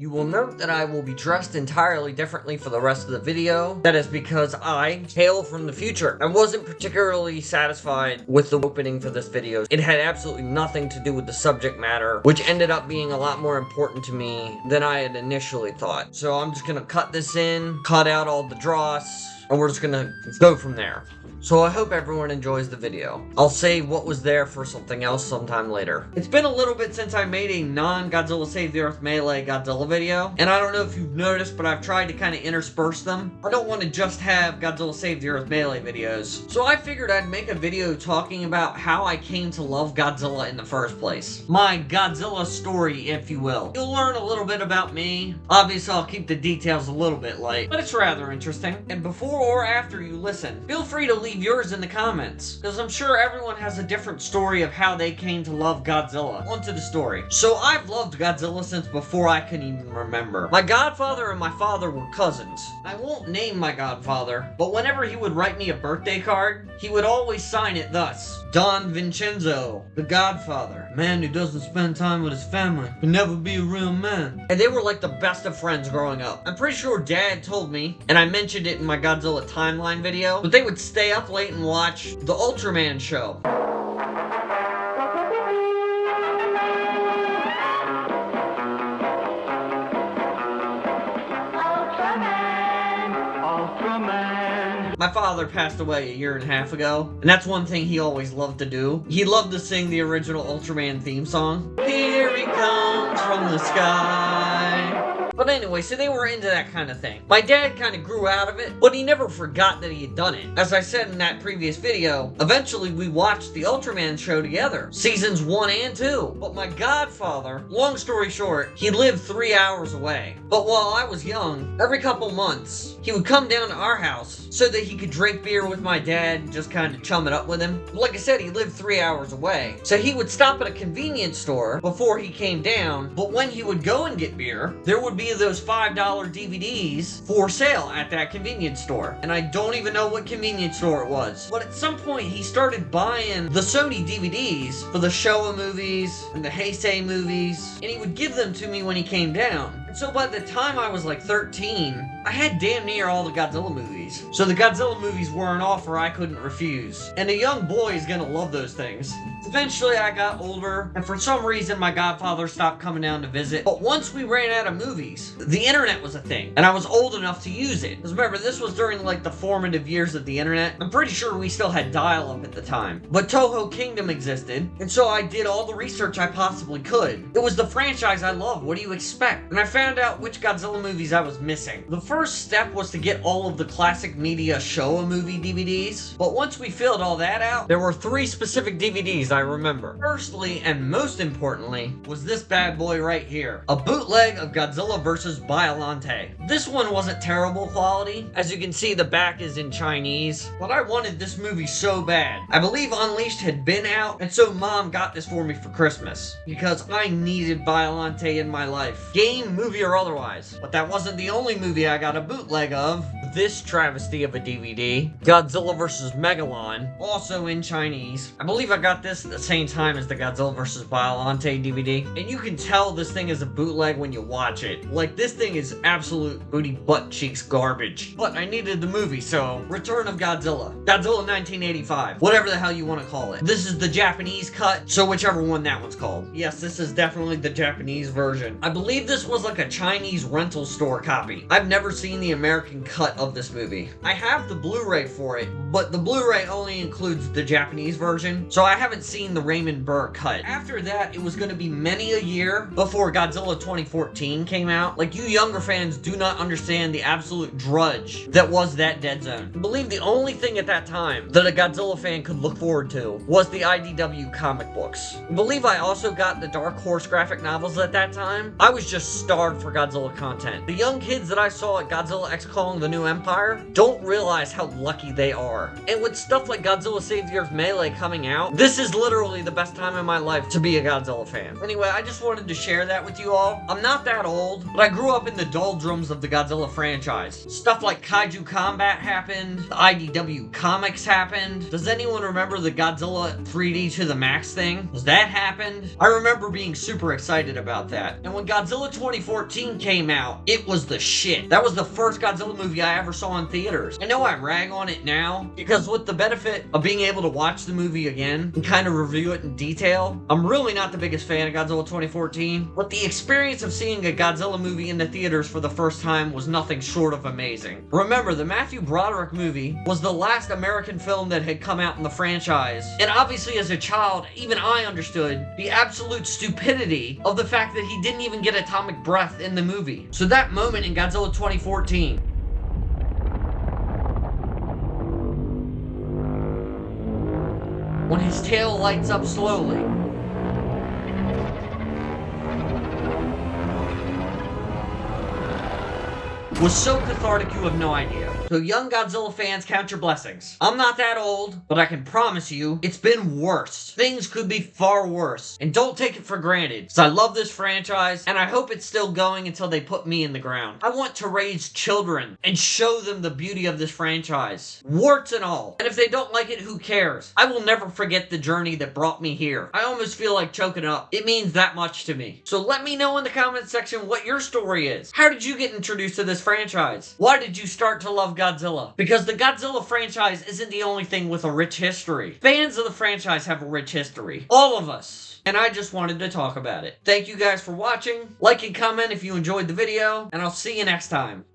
You will note that I will be dressed entirely differently for the rest of the video. That is because I hail from the future. I wasn't particularly satisfied with the opening for this video. It had absolutely nothing to do with the subject matter, which ended up being a lot more important to me than I had initially thought. So I'm just gonna cut this in, cut out all the dross, and we're just gonna go from there. So I hope everyone enjoys the video. I'll save what was there for something else sometime later. It's been a little bit since I made a non-Godzilla Save the Earth Melee Godzilla video, and I don't know if you've noticed, but I've tried to kind of intersperse them. I don't want to just have Godzilla Save the Earth Melee videos, so I figured I'd make a video talking about how I came to love Godzilla in the first place. My Godzilla story, if you will. You'll learn a little bit about me. Obviously, I'll keep the details a little bit light, but it's rather interesting. And before or after you listen, feel free to leave yours in the comments, because I'm sure everyone has a different story of how they came to love Godzilla. On to the story. So I've loved Godzilla since before I can even remember. My godfather and my father were cousins. I won't name my godfather, but whenever he would write me a birthday card, he would always sign it thus: Don Vincenso, the Godfather. Man who doesn't spend time with his family can never be a real man. And they were like the best of friends growing up. I'm pretty sure Dad told me, and I mentioned it in my Godzilla timeline video, but they would stay up late and watch the Ultraman show. My father passed away a year and a half ago, and that's one thing he always loved to do. He loved to sing the original Ultraman theme song. Here he comes from the sky. But anyway, so they were into that kind of thing. My dad kind of grew out of it, but he never forgot that he had done it. As I said in that previous video, eventually we watched the Ultraman show together, seasons 1 and 2. But my godfather, long story short, he lived 3 hours away. But while I was young, every couple months, he would come down to our house so that he could drink beer with my dad and just kind of chum it up with him. Like I said, he lived 3 hours away. So he would stop at a convenience store before he came down, but when he would go and get beer, there would be those $5 DVDs for sale at that convenience store. And I don't even know what convenience store it was. But at some point, he started buying the Sony DVDs for the Showa movies and the Heisei movies, and he would give them to me when he came down. And so by the time I was like 13, I had damn near all the Godzilla movies. So the Godzilla movies were an offer I couldn't refuse. And a young boy is gonna love those things. Eventually I got older, and for some reason my godfather stopped coming down to visit. But once we ran out of movies, the internet was a thing, and I was old enough to use it. Because remember, this was during like the formative years of the internet. I'm pretty sure we still had dial-up at the time. But Toho Kingdom existed, and so I did all the research I possibly could. It was the franchise I loved, what do you expect? And I found out which Godzilla movies I was missing. The first step was to get all of the classic media Showa movie DVDs. But once we filled all that out, there were 3 specific DVDs I remember. Firstly, and most importantly, was this bad boy right here. A bootleg of Godzilla vs. Biollante. This one wasn't terrible quality. As you can see, the back is in Chinese, but I wanted this movie so bad. I believe Unleashed had been out, and so Mom got this for me for Christmas, because I needed Biollante in my life. Game, movie, or otherwise. But that wasn't the only movie I got a bootleg of. This travesty of a DVD, Godzilla vs. Megalon, also in Chinese. I believe I got this at the same time as the Godzilla vs. Biollante DVD, and you can tell this thing is a bootleg when you watch it. Like, this thing is absolute booty butt cheeks garbage. But I needed the movie, so Return of Godzilla. Godzilla 1985. Whatever the hell you want to call it. This is the Japanese cut, so whichever one that one's called. Yes, this is definitely the Japanese version. I believe this was like a Chinese rental store copy. I've never seen the American cut of this movie. I have the Blu-ray for it, but the Blu-ray only includes the Japanese version, so I haven't seen the Raymond Burr cut. After that, it was going to be many a year before Godzilla 2014 came out. Like, you younger fans do not understand the absolute drudge that was that dead zone. I believe the only thing at that time that a Godzilla fan could look forward to was the IDW comic books. I believe I also got the Dark Horse graphic novels at that time. I was just starved for Godzilla content. The young kids that I saw at Godzilla X Kong: The New Empire don't realize how lucky they are. And with stuff like Godzilla Save the Earth Melee coming out, this is literally the best time in my life to be a Godzilla fan. Anyway, I just wanted to share that with you all. I'm not that old, but I grew up in the doldrums of the Godzilla franchise. Stuff like Kaiju Combat happened, the IDW comics happened. Does anyone remember the Godzilla 3D to the Max thing? Does that happen? I remember being super excited about that. And when Godzilla 2014 2014 came out, it was the shit. That was the first Godzilla movie I ever saw in theaters. I know I rag on it now, because with the benefit of being able to watch the movie again and kind of review it in detail, I'm really not the biggest fan of Godzilla 2014, but the experience of seeing a Godzilla movie in the theaters for the first time was nothing short of amazing. Remember, the Matthew Broderick movie was the last American film that had come out in the franchise, and obviously as a child, even I understood the absolute stupidity of the fact that he didn't even get atomic breath in the movie. So that moment in Godzilla 2014, when his tail lights up slowly, was so cathartic you have no idea. So young Godzilla fans, count your blessings. I'm not that old, but I can promise you, it's been worse. Things could be far worse. And don't take it for granted, because I love this franchise, and I hope it's still going until they put me in the ground. I want to raise children and show them the beauty of this franchise, warts and all. And if they don't like it, who cares? I will never forget the journey that brought me here. I almost feel like choking up. It means that much to me. So let me know in the comment section what your story is. How did you get introduced to this franchise? Why did you start to love Godzilla? Because the Godzilla franchise isn't the only thing with a rich history. Fans of the franchise have a rich history. All of us. And I just wanted to talk about it. Thank you guys for watching. Like and comment if you enjoyed the video, and I'll see you next time.